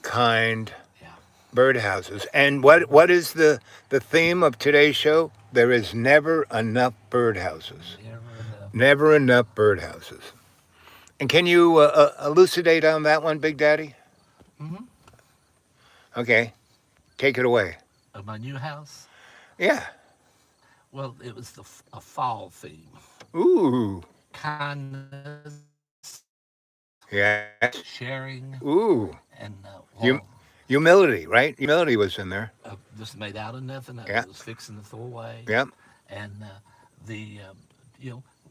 kind Yeah. birdhouses. And what is the theme of today's show? There is never enough birdhouses. Never enough. Never enough birdhouses. And can you elucidate on that one, Big Daddy? Mm-hmm. Okay, take it away. Of my new house, Yeah. well, it was a fall theme. Ooh. Kindness, Yes. sharing, Ooh. and Hum- humility, right? Humility was in there. just made out of nothing. I Yeah. was fixing to throw away. Yep. And the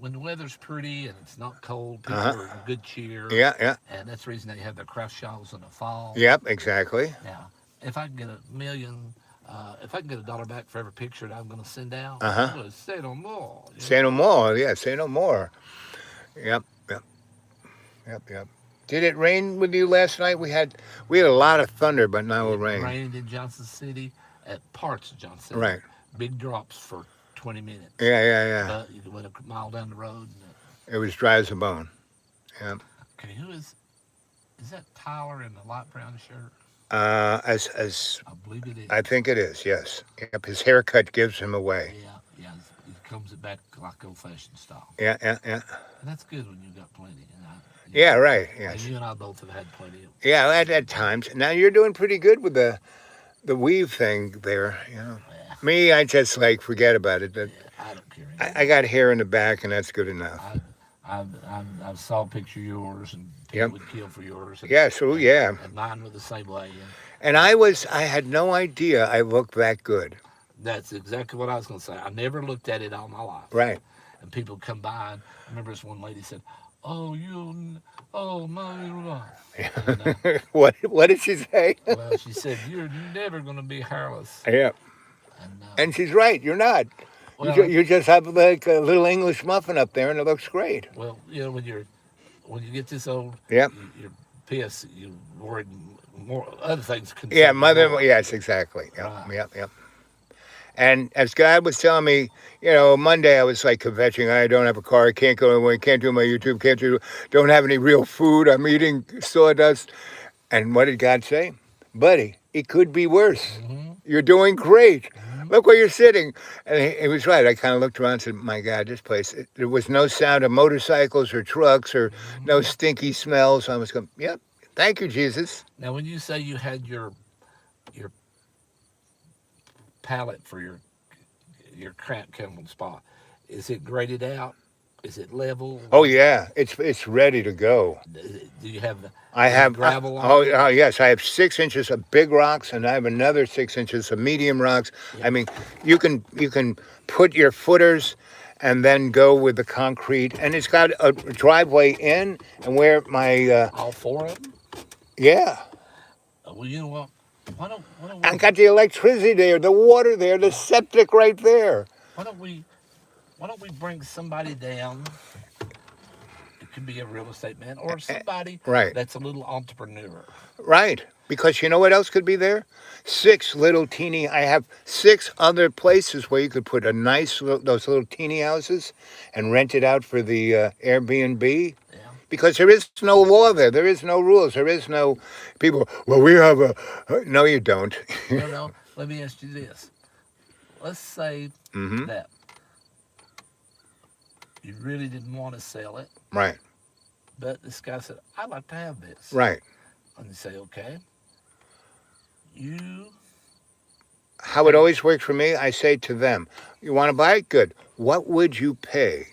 when the weather's pretty and it's not cold, Uh people huh. are in good cheer, Yeah. Yeah. and that's the reason they have their craft shawls in the fall. Yep. Exactly. Now, if I can get a million, if I can get $1 back for every picture that I'm going to send out, Uh I'm huh. going to say no more. Say no more. Yeah. Say no more. Yep. Yep. Yep. Yep. Did it rain with you last night? We had a lot of thunder, but no It rain. rained in Johnson City, at parts of Johnson City, Right. big drops for 20 minutes. Yeah. Yeah. Yeah. But you went a mile down the road. And, It was dry as a bone. Yep. okay, is that Tyler in the light brown shirt? As I believe it I is. think it is. Yes. Yep. His haircut gives him away. Yeah, yeah. He comes it back like old fashioned style, Yeah. Yeah. Yeah. and that's good when you got plenty. Yeah. Right. And Yes. you and I both have had plenty of. Yeah. At times. Now you're doing pretty good with the weave thing there. You know. Yeah, Me, I just like forget about it. But yeah. I don't care I anymore. got hair in the back, and that's good enough. I saw a picture of yours, and people Yep. would kill for yours, Yeah. So yeah. and mine were the same way. And And I had no idea I looked that good. that's exactly what I was going to say. I never looked at it all my life. Right. And people come by, and I remember this one lady said, "Oh, oh my," and What did she say? well, she said, "You're never going to be hairless." Yeah. And And she's right. You're not. well, You just have like a little English muffin up there, and it looks great. well, when you get this old, Yep. you're pissed. You worried more other things Yeah, concern you mother. more. Yes, exactly. Yep. Right. Yep. Yep. And as God was telling me, Monday I was like kvetching. I don't have a car. I can't go anywhere. Can't do my YouTube. Don't have any real food. I'm eating sawdust. And what did God say? Buddy, it could be worse. Mm-hmm. You're doing great. Mm-hmm. Look where you're sitting. And he was right. I kind of looked around and said, my God, this place, there was no sound of motorcycles or trucks or no Mm-hmm. stinky smells. I was going, yep, thank you, Jesus. Now, when you say you had your palette for your cramp camping spot, is it graded out? Is it level? Oh, yeah, it's ready to go. Do you have I any have, gravel on it? yes, I have 6 inches of big rocks and I have another 6 inches of medium rocks. Yeah. I mean, you can put your footers and then go with the concrete. And it's got a driveway in and where my, All four of them? yeah. Well, you know what? Why don't I we got the electricity there, the water there, the septic right there. why don't we why don't we bring somebody down? It could be a real estate man or somebody Right, that's a little entrepreneur. right. Because you know what else could be there? I have 6 other places where you could put those little teeny houses and rent it out for the Airbnb. Yeah. Because there is no law there. There is no rules. There is no people. Well, we have no, you don't. Well, no. Let me ask you this. Let's say Hmm. that you really didn't want to sell it, Right, but this guy said, "I'd like to have this," right. and you say, "Okay, you How it pay." always works for me, I say to them, you want to buy it? Good. What would you pay?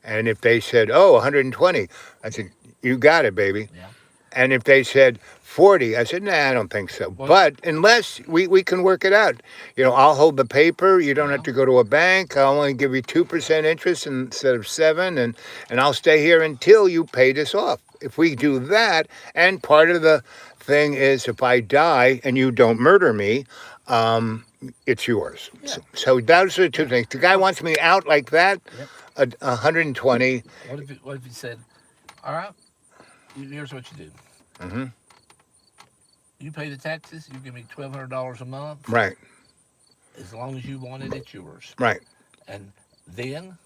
And if they said, oh, 120, I said, you got it, baby. Yeah. And if they said 40, I said, nah, I don't think so. Well, But unless we can work it out, I'll hold the paper. You don't have yeah. to go to a bank. I'll only give you 2% interest instead of 7, and I'll stay here until you pay this off. If we do that, and part of the thing is if I die and you don't murder me, it's yours. Yeah. So those are the two Yeah. things. The guy Well, wants me out like that, yep. 120. What if you said, "All right, here's what you do. Hmm. You pay the taxes. You give me $1,200 a month. Right, As long as you want it, it's yours." right. And then,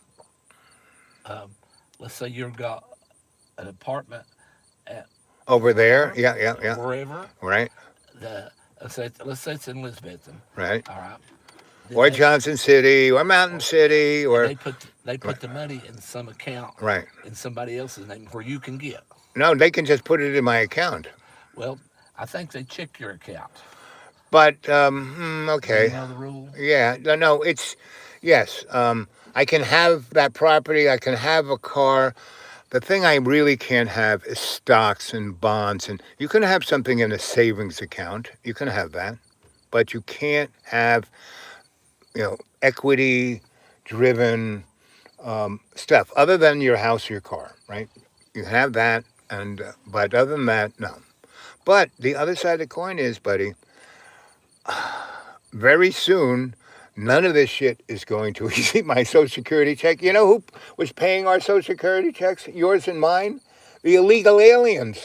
um, let's say you've got an apartment at Over there. wherever, Yeah, yeah, yeah. wherever Right, the let's say it's in Elizabethton. right. All right. Then Or Johnson City, or Mountain or, City, and or they right, put the money in some account right. in somebody else's name where you can get. No, they can just put it in my account. Well, I think they check your account. But Do you okay, know the rule? yeah, no, no, it's yes. I can have that property. I can have a car. The thing I really can't have is stocks and bonds. And you can have something in a savings account. You can have that, but you can't have equity driven stuff other than your house or your car. Right? You can have that, and but other than that, no. But the other side of the coin is, buddy, very soon, none of this shit is going to exceed my Social Security check. You know who was paying our Social Security checks, yours and mine? The illegal aliens,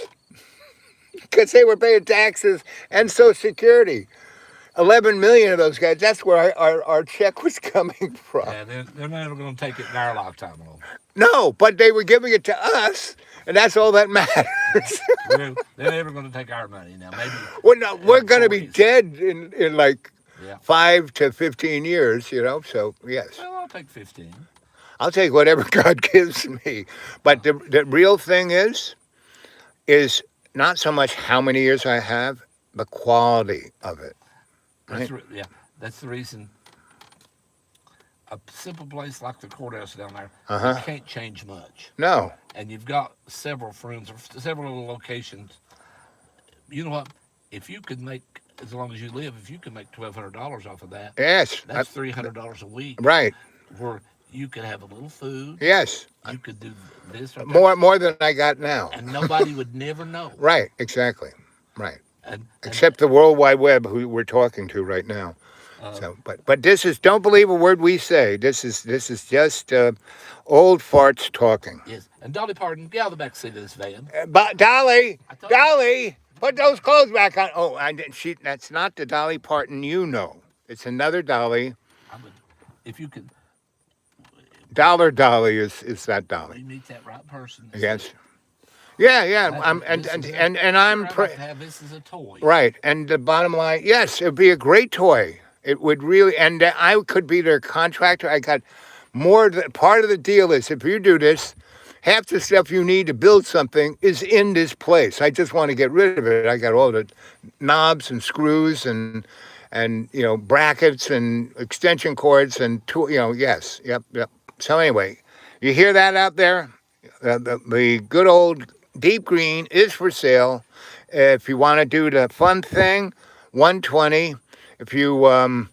because they were paying taxes and Social Security. 11 million of those guys, that's where our check was coming from. Yeah, they're never going to take it in our lifetime, though. No, but they were giving it to us, and that's all that matters. They're never going to take our money now. Maybe Well, no, in we're the going to be 40s. dead in like Yeah. 5 to 15 years, so yes. Well, I'll take 15. I'll take whatever God gives me. But the real thing is not so much how many years I have, the quality of it. Right? Yeah, that's the reason. A simple place like the courthouse down there, Uh you huh. can't change much. No. And you've got several friends or several little locations. You know what? If you could make, as long as you live, if you could make $1,200 off of that, Yes. that's $300 a week. Right. Where you could have a little food, Yes. you could do this or that, More than I got now. and nobody would never know. Right. Exactly. Right. And Except the World Wide Web, who we're talking to right now. uh, So, but this is, don't believe a word we say. This is just old farts talking. yes, and Dolly Parton, get out of the back seat of this van. But Dolly, I told you. Dolly, put those clothes back on. Oh, that's not the Dolly Parton you know. It's another Dolly. I would, if you could, Dollar Dolly is that Dolly. we meet that right person. Yes. Yeah, yeah. This is it. And Sure, I'm I'd like to have this as a toy. right. And the bottom line, yes, it'd be a great toy. It would really, and I could be their contractor. I got more. Part of the deal is if you do this, half the stuff you need to build something is in this place. I just want to get rid of it. I got all the knobs and screws and brackets and extension cords and yes, yep. So anyway, you hear that out there? The good old deep green is for sale. If you want to do the fun thing, 120. If you want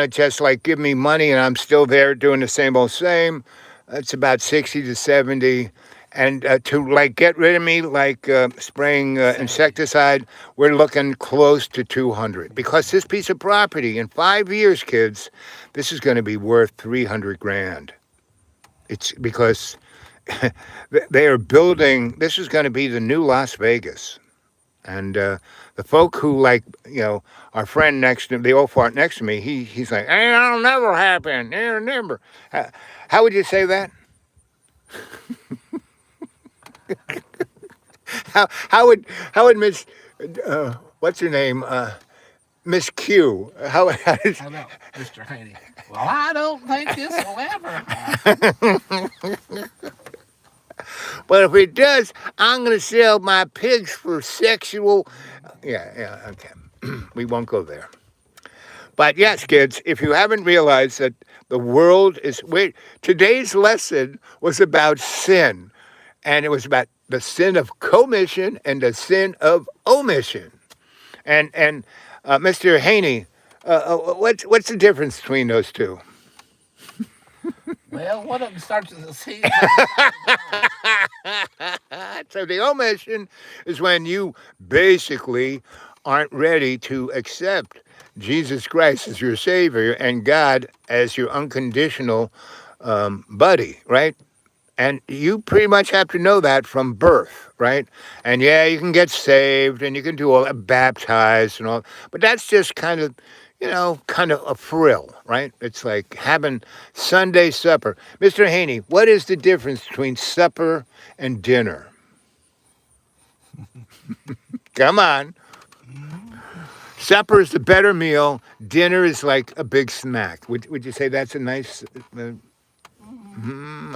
to just like give me money and I'm still there doing the same old same, it's about 60 to 70. And to like get rid of me, like spraying insecticide, we're looking close to 200 because this piece of property in 5 years, kids, this is going to be worth 300 grand. It's because they are building. This is going to be the new Las Vegas. And the folk who our friend next to the old fart next to me, he's like, hey, that'll never happen. It'll never. How would you say that? how would Miss what's her name Miss Q how does, How about Mr. Haney? Well, I don't think this will ever happen. but if it does, I'm gonna sell my pigs for sexual. Yeah, okay. We won't go there. But yes, kids, if you haven't realized that the world is today's lesson was about sin, and it was about the sin of commission and the sin of omission. And Mr. Haney, what's the difference between those two? Well, one of them starts with a C. So the omission is when you basically aren't ready to accept Jesus Christ as your Savior and God as your unconditional buddy, right? And you pretty much have to know that from birth, right? And yeah, you can get saved and you can do all that, baptized and all, but that's just kind of a frill, right? It's like having Sunday supper. Mr. Haney, what is the difference between supper and dinner? Come on. Supper is the better meal. Dinner is like a big snack. Would you say that's a nice? Well,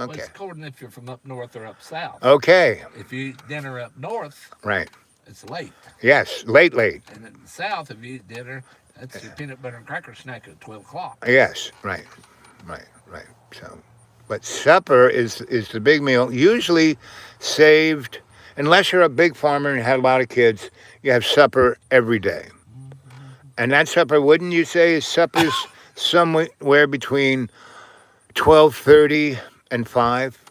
it's Okay. according if you're from up north or up south. Okay. If you eat dinner up north, Right. it's late. Yes. Late. Late. And in the south, if you eat dinner, that's your peanut butter and cracker snack at 12 o'clock. Yes. Right. Right. Right. So, but supper is the big meal. Usually saved, unless you're a big farmer and had a lot of kids. You have supper every day, and that supper, wouldn't you say, is supper's somewhere between 12:30 and 5?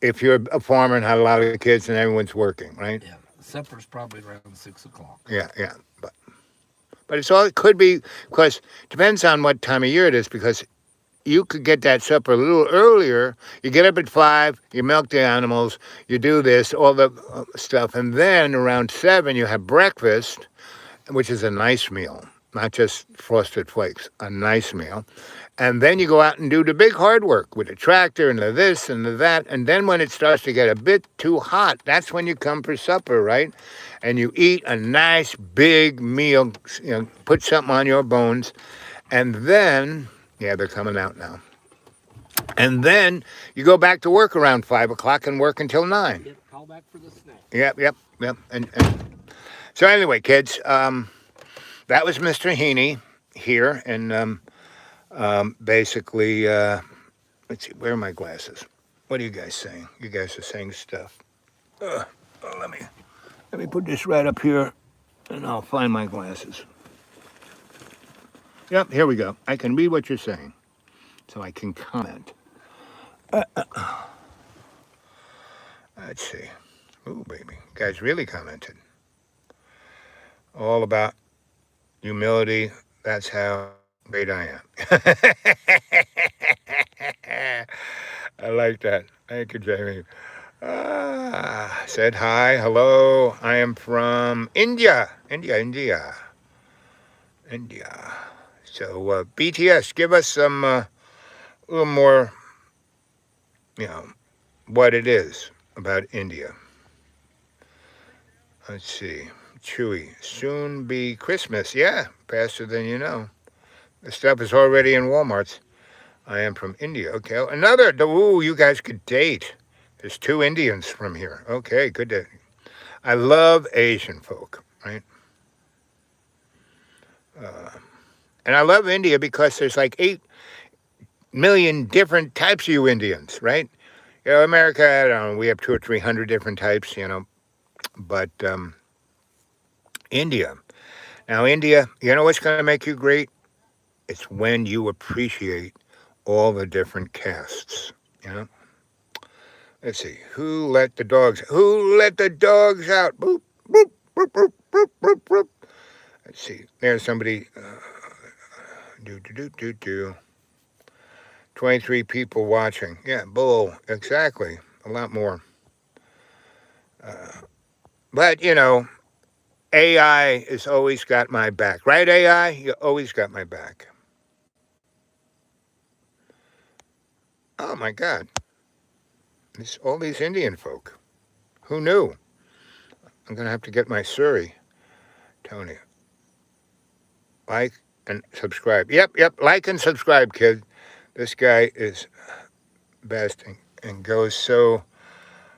If you're a farmer and had a lot of kids and everyone's working, right? Yeah, supper's probably around 6 o'clock. Yeah, yeah. But it's all it could be because it depends on what time of year it is because you could get that supper a little earlier. You get up at 5, you milk the animals, you do this, all the stuff, and then around 7 you have breakfast, which is a nice meal, not just frosted flakes, a nice meal. And then you go out and do the big hard work with the tractor and the this and the that. And then when it starts to get a bit too hot, that's when you come for supper, right? And you eat a nice big meal, put something on your bones. And then, yeah, they're coming out now. And then you go back to work around 5 o'clock and work until 9. Yep, call back for the snack. Yep. And so anyway, kids, that was Mr. Heaney here. And basically, let's see, where are my glasses? What are you guys saying? You guys are saying stuff. Let me put this right up here, and I'll find my glasses. Yep, here we go. I can read what you're saying, so I can comment. Let's see. Ooh, baby, you guys really commented. All about humility. That's how great I am. I like that. Thank you, Jamie. Said hi, hello. I am from India. India. So BTS, give us some a little more, what it is about India. Let's see. Chewy. Soon be Christmas. Yeah, faster than you know. The stuff is already in Walmarts. I am from India. Okay. Another. Ooh, you guys could date. There's 2 Indians from here. Okay, good day. I love Asian folk, right? And I love India because there's like 8 million different types of you Indians, right? America, I don't know, we have 200 or 300 different types, but India. Now, India, you know what's going to make you great? It's when you appreciate all the different castes, Let's see. Who let the dogs out? Boop, boop, boop, boop, boop, boop, boop. Let's see. There's somebody. 23 people watching. Yeah, bull. Exactly. A lot more. But, AI has always got my back. Right, AI? You always got my back. Oh, my God. All these Indian folk. Who knew? I'm going to have to get my Surrey. Tony. Like and subscribe. Yep. Like and subscribe, kid. This guy is best and goes so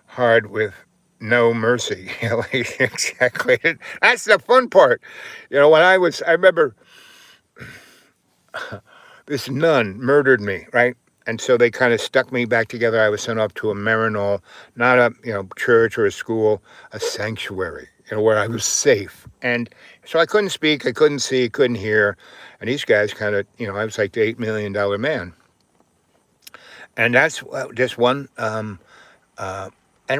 hard with no mercy. Exactly. That's the fun part. When I remember this nun murdered me, right? And so they kind of stuck me back together. I was sent off to a Marinol, not a church or a school, a sanctuary, where I was safe. And so I couldn't speak, I couldn't see, couldn't hear. And these guys kind of, I was like the $8 million man. And that's just one. And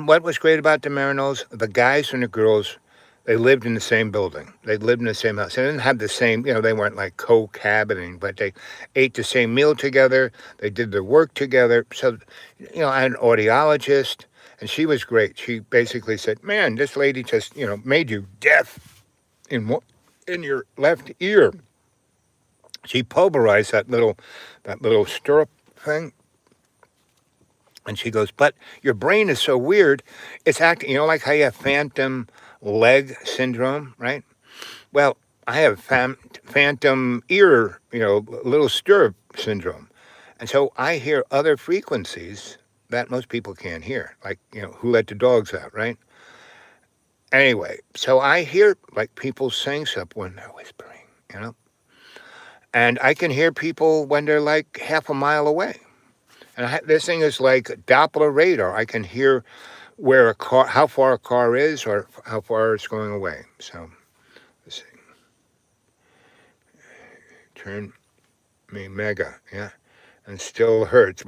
what was great about the Marinols, the guys and the girls, they lived in the same building. They lived in the same house. They didn't have the same, they weren't like cohabiting, but they ate the same meal together. They did their work together. So, I had an audiologist, and she was great. She basically said, man, this lady just, made you deaf in your left ear. She pulverized that little stirrup thing. And she goes, but your brain is so weird. It's acting, like how you have phantom leg syndrome, right? Well, I have phantom ear, little stir syndrome. And so I hear other frequencies that most people can't hear, like, who let the dogs out, right? Anyway, so I hear like people saying stuff when they're whispering, you know? And I can hear people when they're like half a mile away. And this thing is like Doppler radar. I can hear where how far a car is or how far it's going away. So, let's see. Turn me mega, yeah. And still hurts.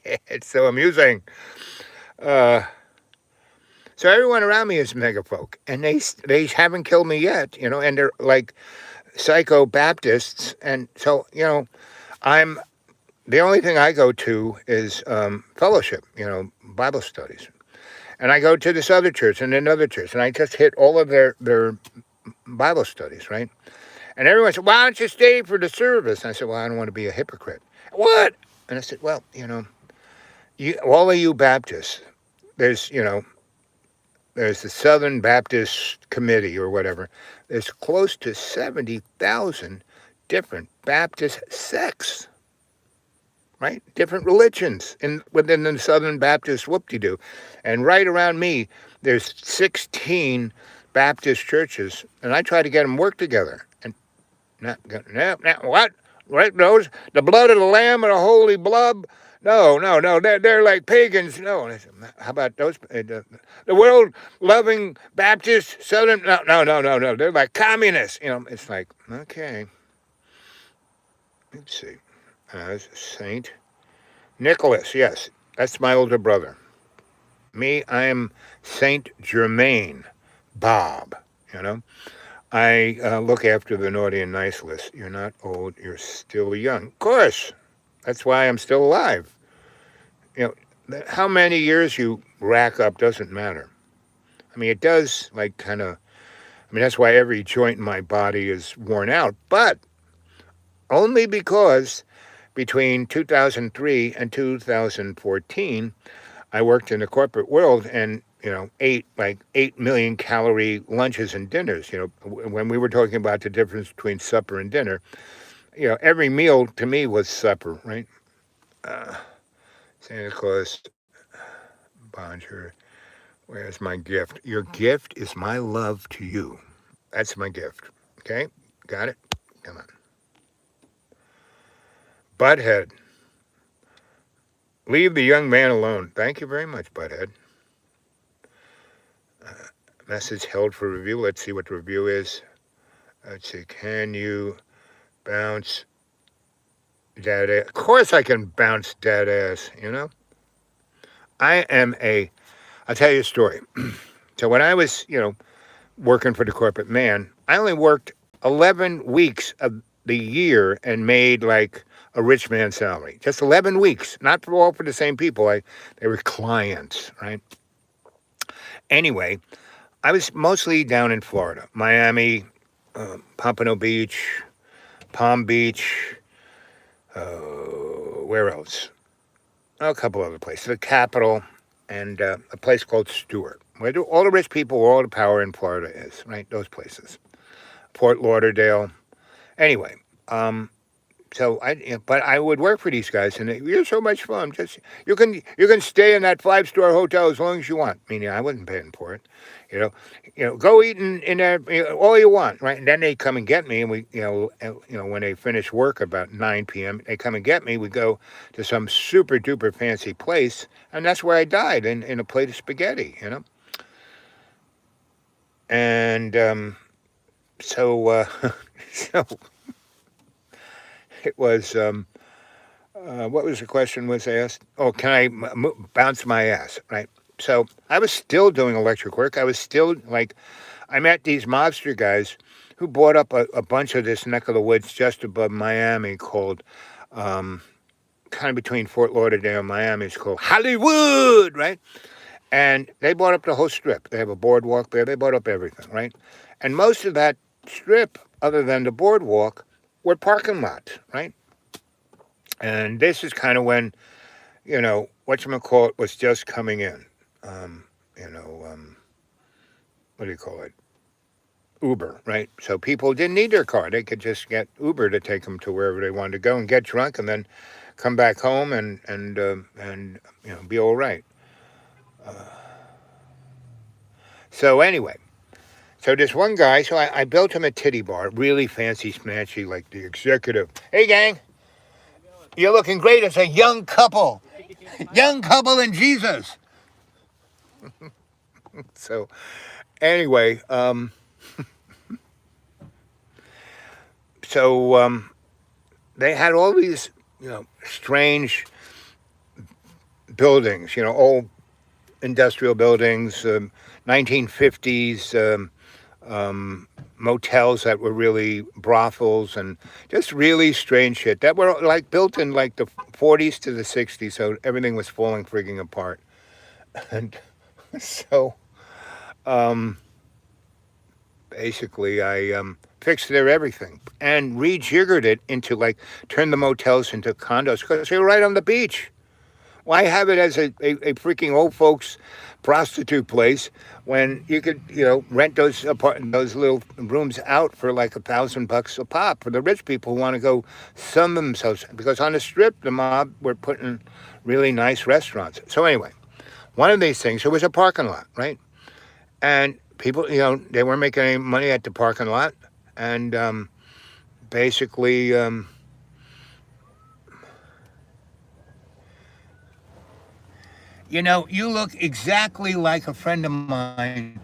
It's so amusing. Uh, so everyone around me is mega folk, and they haven't killed me yet, and they're like psycho Baptists, and so I'm the only thing I go to is fellowship, Bible studies, and I go to this other church and another church, and I just hit all of their Bible studies, right? And everyone said, "Why don't you stay for the service?" And I said, "Well, I don't want to be a hypocrite." What? And I said, "Well, all of you Baptists, there's there's the Southern Baptist Committee or whatever. There's close to 70,000 different Baptist sects, right? Different religions within the Southern Baptist whoop-de-doo. And right around me, there's 16 Baptist churches, and I try to get them work together. And what? Right? Those the blood of the Lamb and the holy blood. No, they're like pagans. No, I said, how about those? The world-loving Baptist Southern? No. They're like communists. It's like, okay. Let's see. Saint Nicholas. Yes, that's my older brother. Me, I am Saint Germain Bob. I look after the naughty and nice list. You're not old. You're still young. Of course. That's why I'm still alive. How many years you rack up doesn't matter. I mean, it does, like, kind of, that's why every joint in my body is worn out. But only because between 2003 and 2014, I worked in the corporate world and, ate like 8 million calorie lunches and dinners. When we were talking about the difference between supper and dinner, every meal to me was supper, right? Santa Claus, Bonjour, where's my gift? Your gift is my love to you. That's my gift. Okay? Got it? Come on. Butthead. Leave the young man alone. Thank you very much, Butthead. Message held for review. Let's see what the review is. Let's see. Can you bounce dad ass? Of course I can bounce dad ass, I'll tell you a story. So when I was, working for the corporate man, I only worked 11 weeks of the year and made like a rich man's salary. Just 11 weeks, not all for the same people. They were clients, right? Anyway, I was mostly down in Florida, Miami, Pompano Beach, Palm Beach, where else? A couple other places. The Capitol and a place called Stewart, where all the rich people, where all the power in Florida is, right? Those places. Fort Lauderdale. Anyway, but I would work for these guys, and you're so much fun. Just you can stay in that 5-star hotel as long as you want. Meaning I wasn't paying for it. Go eat in there all you want, right? And then they come and get me, and we, when they finish work about 9 p.m., they come and get me. We go to some super duper fancy place, and that's where I died in a plate of spaghetti, And so it was. What was the question was asked? Oh, can I bounce my ass, right? So I was still doing electric work. I was still I met these mobster guys who bought up a bunch of this neck of the woods just above Miami called, kind of between Fort Lauderdale and Miami. It's called Hollywood, right? And they bought up the whole strip. They have a boardwalk there. They bought up everything, right? And most of that strip, other than the boardwalk, were parking lots, right? And this is kind of when whatchamacallit was just coming in. Um, you know, what do you call it? Uber, right? So people didn't need their car. They could just get Uber to take them to wherever they wanted to go and get drunk and then come back home and be all right. So anyway, so this one guy, so I built him a titty bar, really fancy, smashy, like the executive. Hey, gang, you're looking great as a young couple, young couple in Jesus. So anyway, they had all these, strange buildings, old industrial buildings, 1950s motels that were really brothels and just really strange shit that were like built in like the 40s to the 60s. So everything was falling frigging apart. And so basically I fixed their everything and rejiggered it into like turned the motels into condos because they were right on the beach. Why have it as a freaking old folks prostitute place when you could, rent those little rooms out for like $1,000 a pop for the rich people who want to go sun themselves? Because on the strip, the mob were putting really nice restaurants. So anyway, one of these things, it was a parking lot, right? And people, they weren't making any money at the parking lot. And basically, you look exactly like a friend of mine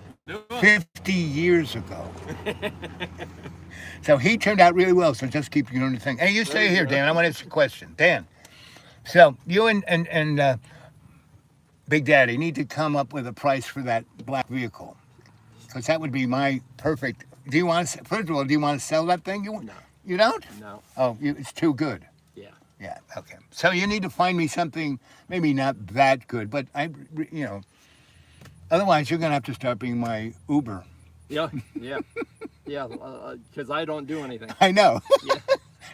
50 years ago. So he turned out really well. So just keep doing the thing. Hey, you stay here, Dan. I want to ask you a question. Dan, so you and Big Daddy need to come up with a price for that black vehicle. Because that would be my perfect. Do you want to, first of all, do you want to sell that thing? No. You don't? No. Oh, it's too good. Yeah. Yeah, okay. So you need to find me something, maybe not that good, but otherwise you're going to have to start being my Uber. Yeah. Yeah. Yeah. Because I don't do anything. I know. Yeah.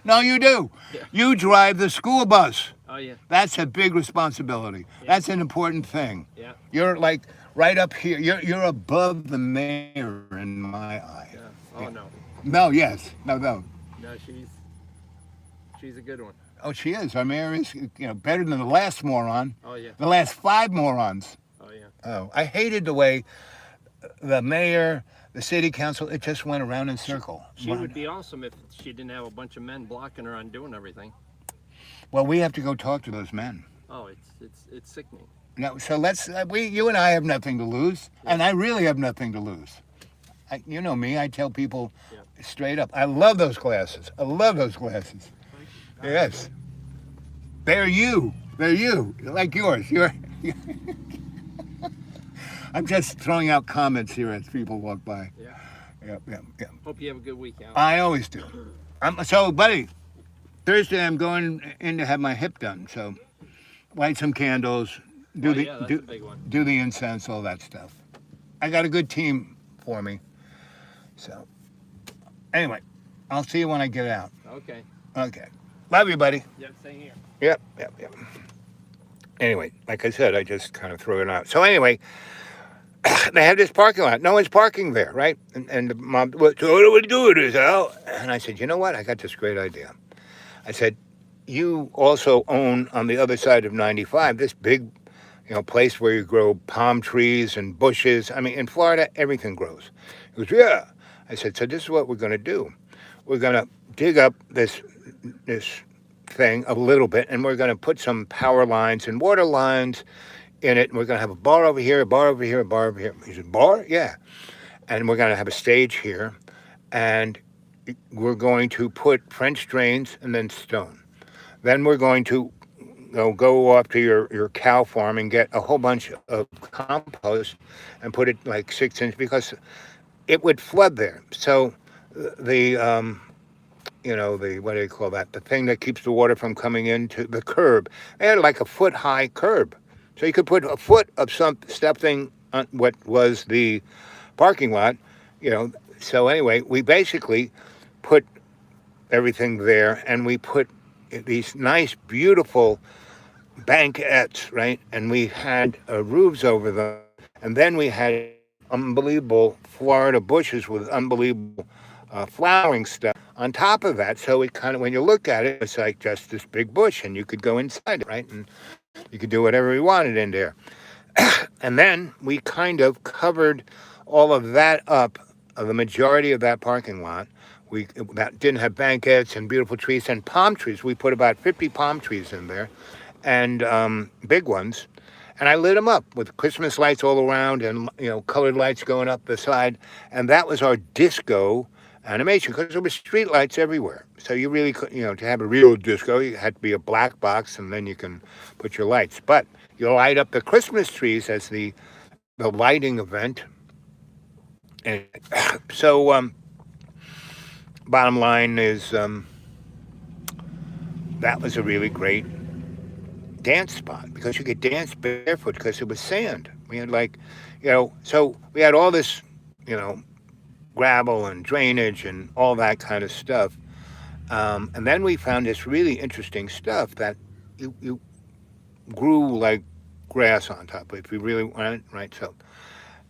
No, you do. Yeah. You drive the school bus. Oh yeah. That's a big responsibility. Yeah. That's an important thing. Yeah. You're like right up here. You're above the mayor in my eye. Yeah. Oh no. No, yes. No. No, she's a good one. Oh, she is. Our mayor is, better than the last moron. Oh yeah. The last 5 morons. Oh yeah. Oh, I hated the way the mayor, the city council, it just went around in circle. She would be awesome if she didn't have a bunch of men blocking her on doing everything. Well, we have to go talk to those men. Oh, it's sickening. No, so you and I have nothing to lose, and I really have nothing to lose. You know me, I tell people straight up, I love those glasses. I love those glasses. Yes. They're you. Like yours. I'm just throwing out comments here as people walk by. Yeah. Yeah. Hope you have a good weekend. I always do. So, buddy, Thursday I'm going in to have my hip done. So, light some candles, that's a big one. do the incense, all that stuff. I got a good team for me. So, anyway, I'll see you when I get out. Okay. Okay. Love you, buddy. Yeah, same here. Yep. Anyway, like I said, I just kind of threw it out. So anyway, they have this parking lot. No one's parking there, right? And the mom, so what do we do with this, Al? And I said, you know what? I got this great idea. I said, you also own on the other side of 95 this big, place where you grow palm trees and bushes. I mean, in Florida, everything grows. He goes, yeah. I said, so this is what we're going to do. We're going to dig up this thing a little bit, and we're going to put some power lines and water lines in it. And we're going to have a bar over here, a bar over here, a bar over here. He said, bar? Yeah. And we're going to have a stage here, and we're going to put French drains and then stone. Then we're going to go off to your cow farm and get a whole bunch of compost and put it like 6 inches because it would flood there. So the what do you call that? The thing that keeps the water from coming into the curb. They had like a foot-high curb. So you could put a foot of something on what was the parking lot, So anyway, we basically put everything there, and we put these nice, beautiful banquettes, right? And we had roofs over them, and then we had unbelievable Florida bushes with unbelievable flowering stuff on top of that. So it kind of, when you look at it, it's like just this big bush, and you could go inside it, right? And you could do whatever you wanted in there. And then we kind of covered all of that up, the majority of that parking lot. We that didn't have banquettes and beautiful trees and palm trees. We put about 50 palm trees in there, and big ones. And I lit them up with Christmas lights all around, and colored lights going up the side. And that was our disco animation, because there were street lights everywhere. So you really could, to have a real disco, you had to be a black box, and then you can put your lights. But you light up the Christmas trees as the lighting event. And so bottom line is that was a really great dance spot, because you could dance barefoot because it was sand. We had so we had all this, you know, gravel and drainage and all that kind of stuff. And then we found this really interesting stuff that you grew like grass on top of it if you really wanted, right? So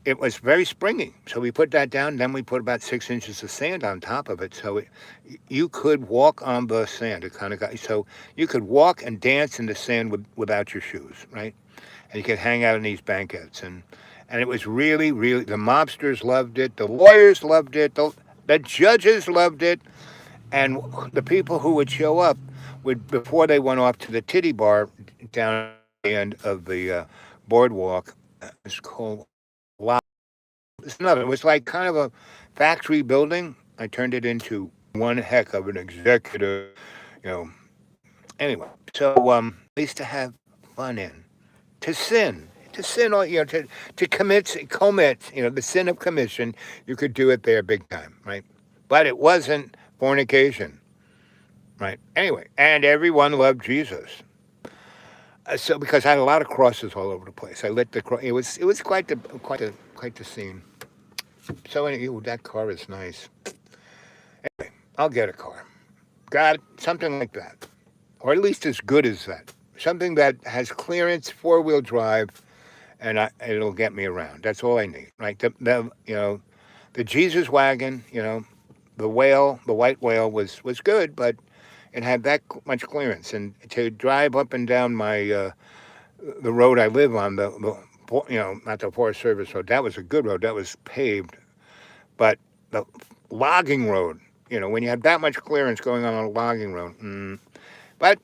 it was very springy. So we put that down. Then we put about 6 inches of sand on top of it. So you could walk on the sand. It kind of got so you could walk and dance in the sand without your shoes, right? And you could hang out in these banquettes. And it was really, really, the mobsters loved it. The lawyers loved it. The judges loved it. And the people who would show up would, before they went off to the titty bar down at the end of the boardwalk, it's called it's another. It was like kind of a factory building. I turned it into one heck of an executive, you know. Anyway, so I used to have fun in to sin, all to commit, the sin of commission. You could do it there big time, right? But it wasn't fornication, right? Anyway, and everyone loved Jesus. So because I had a lot of crosses all over the place, I lit the cross. It was quite the scene. So anyway, that car is nice. Anyway, I'll get a car. Got something like that, or at least as good as that. Something that has clearance, 4-wheel drive, and it'll get me around. That's all I need, right? The Jesus wagon, the white whale was good, but it had that much clearance, and to drive up and down the road I live on, not the Forest Service road. That was a good road. That was paved, but the logging road, when you have that much clearance going on a logging road, but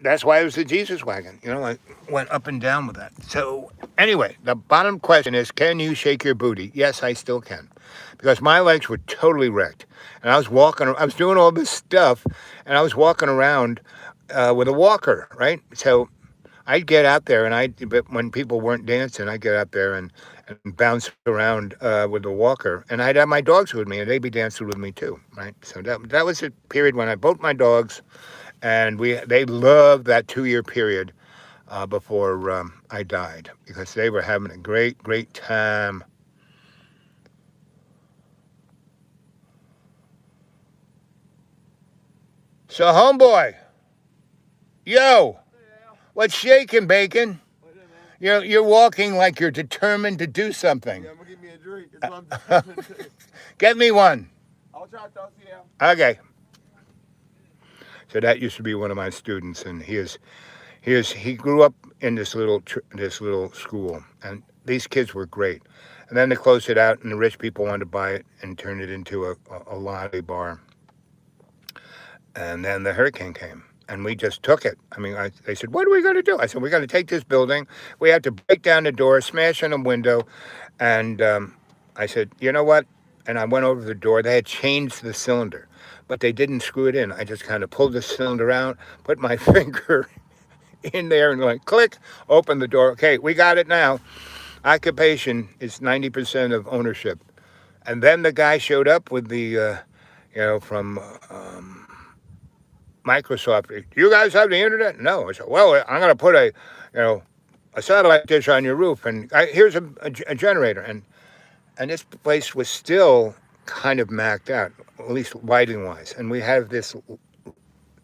that's why it was the Jesus wagon. I went up and down with that. So anyway, the bottom question is, can you shake your booty? Yes, I still can, because my legs were totally wrecked, and I was doing all this stuff, and I was walking around with a walker, right? So I'd get out there, but when people weren't dancing, I'd get out there and bounce around with the walker, and I'd have my dogs with me, and they'd be dancing with me too, right? So that was a period when I both my dogs, and they loved that 2-year period before I died, because they were having a great time. So homeboy, yo, what's shaking, bacon? You're walking like you're determined to do something. Yeah, I'm gonna give me a drink. That's what I'm determined to do. Get me one. I'll try to talk to you. Okay. So that used to be one of my students, and he grew up in this little school, and these kids were great. And then they closed it out, and the rich people wanted to buy it and turn it into a latte bar. And then the hurricane came, and we just took it. I mean, they said, "What are we going to do?" I said, "We're going to take this building. We have to break down the door, smash in a window." And I said, "You know what?" And I went over the door. They had changed the cylinder, but they didn't screw it in. I just kind of pulled the cylinder out, put my finger in there, and like click, open the door. Okay, we got it now. Occupation is 90% of ownership. And then the guy showed up with the, from Microsoft. You guys have the internet? No. I said, well, I'm going to put a satellite dish on your roof, and here's a generator. And this place was still kind of maxed out, at least lighting wise. And we have this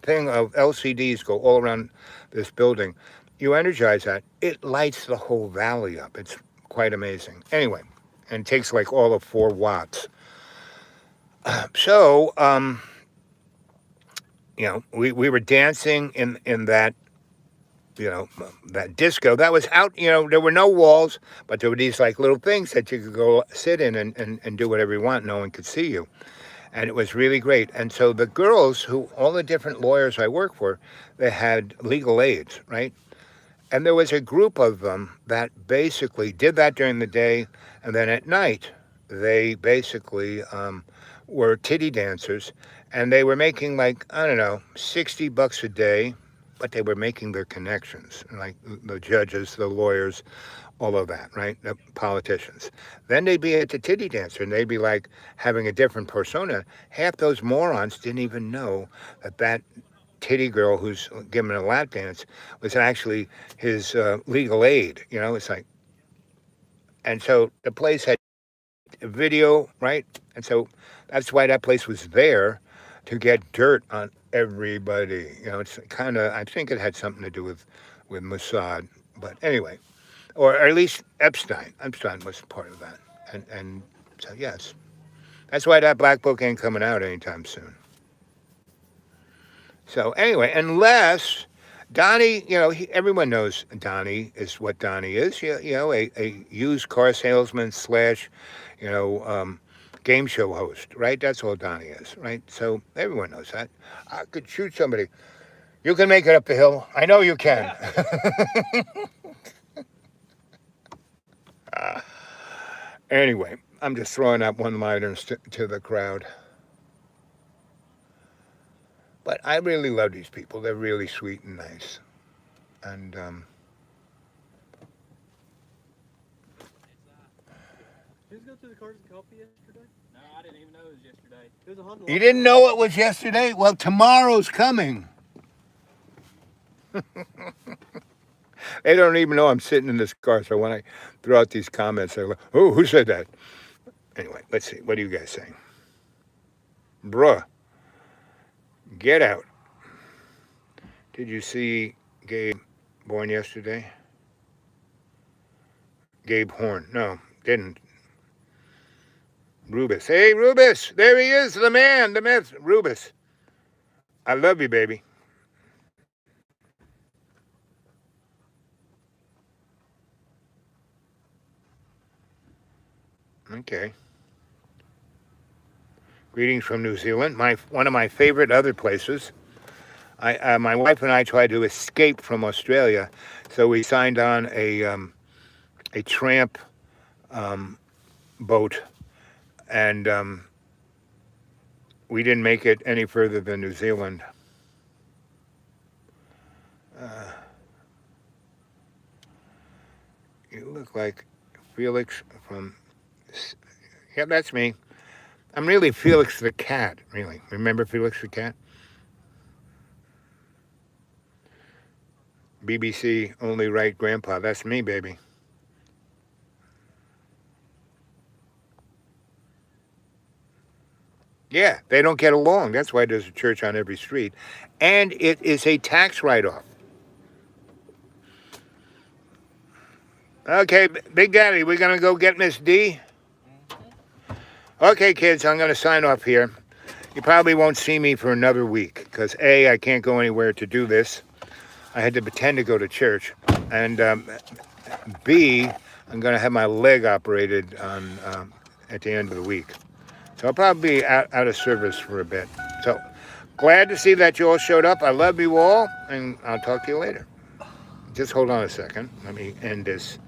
thing of LCDs go all around this building. You energize that, it lights the whole valley up. It's quite amazing. Anyway, and it takes like all of 4 watts. So, you know, we were dancing in that, you know, that disco that was out. You know, there were no walls, but there were these like little things that you could go sit in and do whatever you want. No one could see you. And it was really great. And so the girls, all the different lawyers I work for, they had legal aids, right? And there was a group of them that basically did that during the day. And then at night, they basically were titty dancers. And they were making like, I don't know, $60 a day. But they were making their connections, like the judges, the lawyers, all of that, right? The politicians. Then they'd be at the titty dancer, and they'd be like having a different persona. Half those morons didn't even know that titty girl who's giving a lap dance was actually his legal aid. You know, it's like, and so the place had video, right? And so that's why that place was there, to get dirt on everybody. You know, it's kind of, I think it had something to do with Mossad. But anyway, or at least Epstein. Epstein was part of that. And so, yes. That's why that black book ain't coming out anytime soon. So anyway, unless Donnie, you know, everyone knows Donnie is what Donnie is. You know, a used car salesman / you know, game show host, right? That's all Donnie is, right? So everyone knows that. I could shoot somebody. You can make it up the hill. I know you can. Anyway, I'm just throwing out one-liners to the crowd. But I really love these people. They're really sweet and nice. And Did you go to the Cars and Coffee yesterday? No, I didn't even know it was yesterday. It was a Honda. you didn't know it was yesterday? Well, tomorrow's coming. They don't even know I'm sitting in this car. So when I throw out these comments, they're like, oh, who said that? Anyway, let's see. What are you guys saying? Bruh, get out. Did you see Gabe born yesterday? Gabe Horn. No, didn't. Rubus. Hey, Rubus. There he is, the man, the myth. Rubus. I love you, baby. Okay. Greetings from New Zealand. One of my favorite other places. My wife and I tried to escape from Australia, so we signed on a tramp boat, and we didn't make it any further than New Zealand. You look like Felix from... Yeah, that's me. I'm really Felix the cat, really. Remember Felix the cat? BBC Only Right Grandpa. That's me, baby. Yeah, they don't get along. That's why there's a church on every street. And it is a tax write-off. Okay, Big Daddy, we're going to go get Miss D? Okay, kids, I'm going to sign off here. You probably won't see me for another week because A, I can't go anywhere to do this. I had to pretend to go to church. And B, I'm going to have my leg operated on at the end of the week. So I'll probably be out of service for a bit. So glad to see that you all showed up. I love you all, and I'll talk to you later. Just hold on a second. Let me end this.